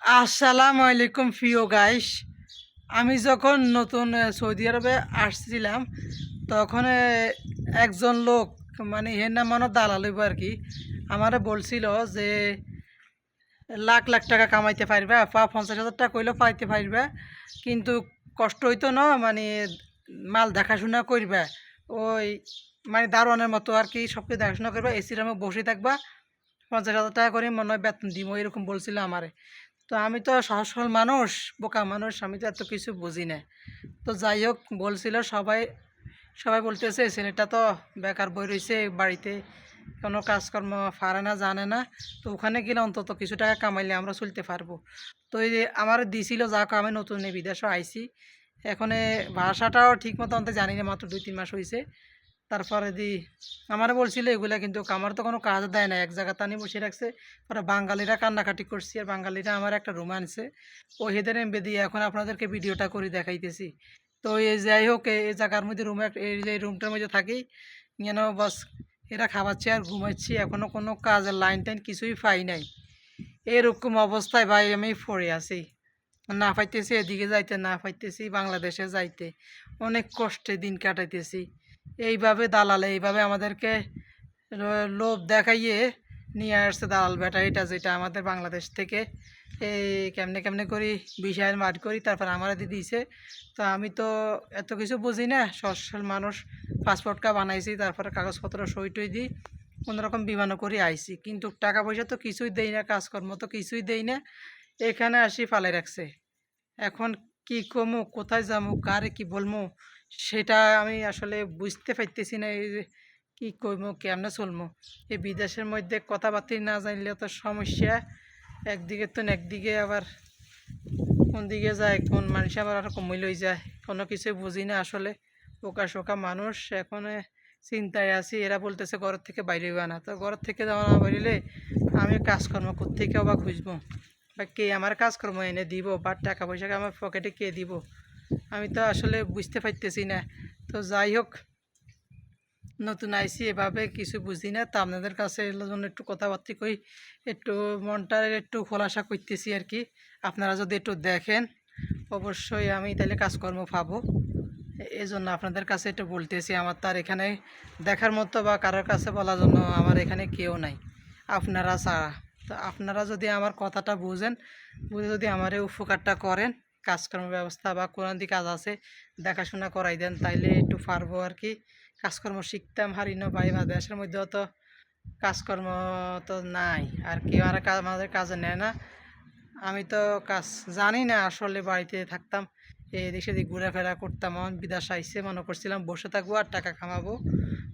আসসালামু আলাইকুম প্রিয় গাইস। আমি যখন নতুন সৌদি আরবে আসছিলাম তখন একজন লোক মানে এর নাম মনে হয় দালাল হইব আর কি আমারে বলছিল যে লাখ লাখ টাকা কামাইতে পারবা 50,000 টাকা কইলেও পাইতে পারবা, কিন্তু কষ্ট হইতো না মানে মাল দেখাশোনা করবা, ওই মানে দারোয়ানের মতো আর কি সব কিছু দেখাশোনা করবা, এসি রুমে বসে থাকবা, 50,000 টাকা করে মনে হয় বেতন দিব এরকম বলছিল আমারে। তো আমি তো সহজ সরল মানুষ, বোকা মানুষ, আমি তো এত কিছু বুঝি না। তো যাই হোক বলছিল সবাই, সবাই বলতেছে "এই ছেলেটা তো বেকার বই রয়েছে বাড়িতে, কোনো কাজকর্ম পারে না, জানে না, তো ওখানে গেলে অন্তত কিছু টাকা কামাইলে আমরা চলতে পারবো।" তো এই যে আমার দিছিল, যাক আমি নতুন এই বিদেশও আইছি, এখন ভাষাটাও ঠিক মতো অন্ত জানি না, মাত্র 2-3 মাস হয়েছে। তারপরে আমারে বলছিল এগুলা, কিন্তু আমার তো কোনো কাজ দেয় না, এক জায়গা টানি বসে রাখছে। পরে বাঙালিরা কান্নাকাটি করছি, আর বাঙালিরা আমার একটা রুম আনছে, ও হেদের এমবে দিয়ে এখন আপনাদেরকে ভিডিওটা করে দেখাইতেছি। তো এই যাই হোক, এই জায়গার মধ্যে রুমে, এই যে রুমটার মধ্যে থাকি, যেন বাস এরা খাওয়াচ্ছে আর ঘুমাচ্ছি, এখনও কোনো কাজের লাইন টাইন কিছুই পাই নাই। এরকম অবস্থায় ভাই আমি পড়ে আছি, না পাইতেছি এদিকে যাইতে, না পাইতেছি বাংলাদেশে যাইতে, অনেক কষ্টে দিন কাটাইতেছি। এইভাবে দালালে এইভাবে আমাদেরকে লোভ দেখাইয়ে নিয়ে আসছে দালাল বেটা, এটা যেটা আমাদের বাংলাদেশ থেকে এই কেমনে কেমনে করি বিষয় মার করি তারপর আমার দিয়েছে। তো আমি তো এত কিছু বুঝি না, সচ্ছল মানুষ, পাসপোর্ট কার্ড বানাইছি, তারপরে কাগজপত্র সই টই দিই, কোনোরকম বিমানও করে আইছি, কিন্তু টাকা পয়সা তো কিছুই দেই না, কাজকর্ম তো কিছুই দেই না, এখানে আসি ফালাই রাখছে। এখন কি কমু, কোথায় যাবো, কারে কি বলবো, সেটা আমি আসলে বুঝতে পারতেছি না। এই যে কি কইমু, কেমনে চলবো, এই বিদেশের মধ্যে কথাবার্তা না জানলে তো সমস্যা, একদিকে তো একদিকে আবার কোন দিকে যায়, কোন মানুষ আবার আর কমই লই যায়, কোনো কিছু বুঝি না আসলে, বোকা শোকা মানুষ। এখন চিন্তায় আছি, এরা বলতেছে ঘরের থেকে বাইরে হইবা না, তো ঘরের থেকে যাওয়া না বাইরে আমি কাজকর্ম কোত্থেকে বা খুঁজবো, বা কে আমার কাজকর্ম এনে দিব, বা টাকা পয়সাকে আমার পকেটে কে দিব, আমি তো আসলে বুঝতে পারতেছি না। তো যাই হোক, নতুন আইসি, এভাবে কিছু বুঝি না, তো আপনাদের কাছে এগুলোর জন্য একটু কথাবার্তা কই, একটু মনটা একটু খোলাসা করতেছি আর কি। আপনারা যদি একটু দেখেন অবশ্যই আমি তাহলে কাজকর্ম পাবো, এই জন্য আপনাদের কাছে একটু বলতেছি। আমার তো আর এখানে দেখার মতো বা কারোর কাছে বলার জন্য আমার এখানে কেউ নাই, আপনারা ছাড়া। তো আপনারা যদি আমার কথাটা বুঝেন, বুঝে যদি আমার এই উপকারটা করেন, কাজকর্ম ব্যবস্থা বা কোন দিকে কাজ আছে দেখাশোনা করাই দেন, তাইলে একটু পারবো আর কি, কাজকর্ম শিখতাম হারি না ভাই, বা দেশের মধ্যেও তো কাজকর্ম তো নাই, আর কেউ আর আমাদের কাজে নেয় না। আমি তো কাজ জানি না আসলে, বাড়িতে থাকতাম, এদিক সেদিক ঘোরাফেরা করতাম, আমার বিদেশ আইসে মনে করছিলাম বসে থাকবো আর টাকা কামাবো।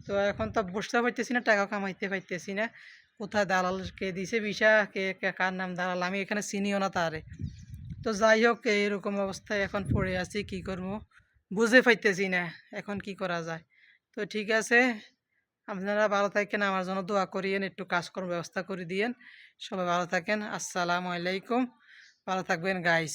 তো এখন তো বসতে পারতেছি না, টাকা কামাইতে পারতেছি না, কোথায় দালাল কে দিছে ভিসা, কার নাম দালাল আমি এখানে চিনিও না তারে। তো যাই হোক, এইরকম অবস্থায় এখন পড়ে আছি, কি করবো বুঝে পাইতেছি না, এখন কি করা যায়। তো ঠিক আছে, আপনারা ভালো থাকেন, আমার জন্য দোয়া করিয়েন, একটু কাজকর্ম ব্যবস্থা করে দিয়েন। সবাই ভালো থাকেন, আসসালামু আলাইকুম, ভালো থাকবেন গাইস।